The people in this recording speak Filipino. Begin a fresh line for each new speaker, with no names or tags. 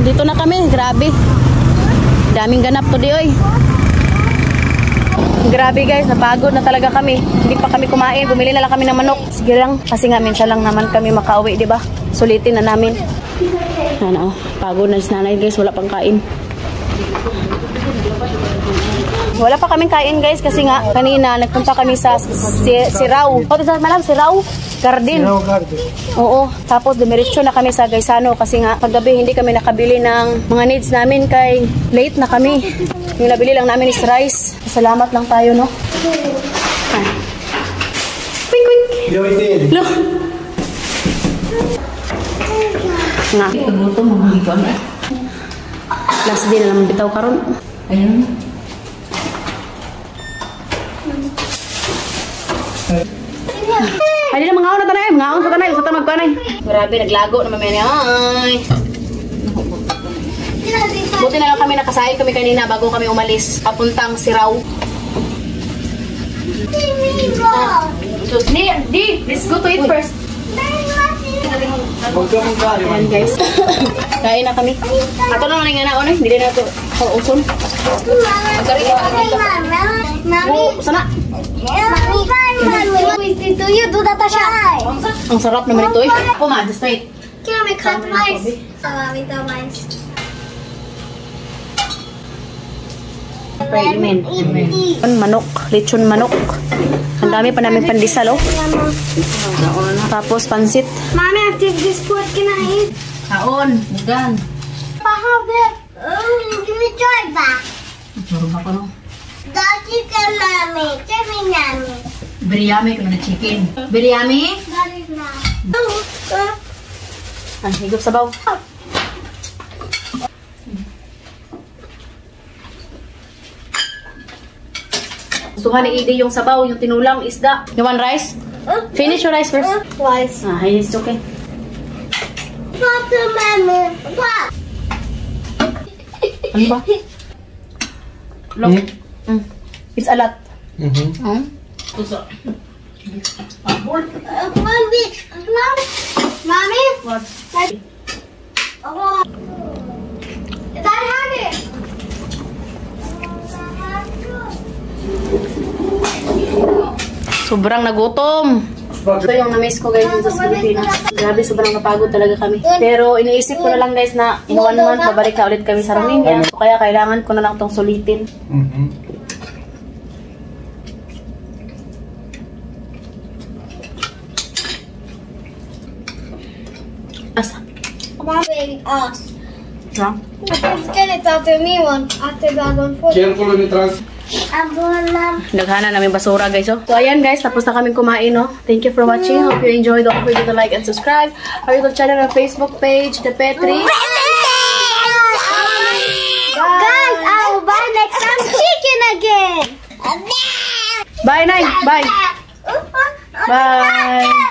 Dito na kami, grabe. Daming ganap to di oy. Grabe guys, napagod na talaga kami. Hindi pa kami kumain, bumili na lang kami ng manok. Sige lang, kasi nga minsan lang naman kami makauwi, di ba? Sulitin na namin. Ano, pagod na si nanay guys, wala pang kain. Wala pa kaming kain guys kasi nga kanina nagpunta kami sa Sirao. O, sa malam, Sirao Garden.
Sirao Garden.
Oo, tapos dumiretso na kami sa Gaisano kasi nga paggabi hindi kami nakabili ng mga needs namin kay late na kami. Yung nabili lang namin is rice. Salamat lang tayo, no? Quick, quick! Lo! Nga.
Ito mo dito ano?
Last day na naman bitaw karon.
Ayun.
Ay, di na mga na tanay. Mga sa tanay. Sa tanay magkanay. Grabe, naglago naman may ay. Buti na lang kami nakasahin kami kanina bago kami umalis. Papuntang Sirao. Let's go to it first. Ayan guys. Kain na kami. Ato lang nga naon eh. Hindi na ito kauson. Magkarin ka dito. Sana. Ang sarap naman ito eh. Ako ma, just wait.
Can we cut rice? Salami mines.
Manok, lechon manok. Ang dami pa namin pandesal oh. Tapos pansit.
Mommy, I take this food. Can I eat?
Kaon, mugan.
I have it. Give me joy back.
Meron ako no.
The chicken, mommy. Give me mommy.
Biryami ko na chicken. Biryami?
That is not.
Ang higop sabaw. Gusto nga ni Ide yung sabaw, yung tinulang, isda. You want rice? Finish your rice first.
Rice.
Ah, it's okay.
Pop the mommy. Pop.
Ano ba? Look. It's a lot.
Mommy. Mommy.
What?
Oh. That had it.
Sobrang nagutom. Ito yung na-miss ko guys dito sa Pilipinas. Grabe, sobrang napagod talaga kami. Pero iniisip ko na lang guys na in 1 month babalik na ulit kami sa Romania. So, kaya kailangan ko na lang tong sulitin. Asa?
Mommy, us.
Ha?
It's gonna after me one. After that one food.
Naghana namin basura guys oh. So ayan guys, tapos na kaming kumain oh. Thank you for watching. Hope you enjoyed. Don't forget to like and subscribe our YouTube channel and Facebook page, The Petri.
Guys, I will buy next time chicken again.
Bye, Nay. Bye. Bye.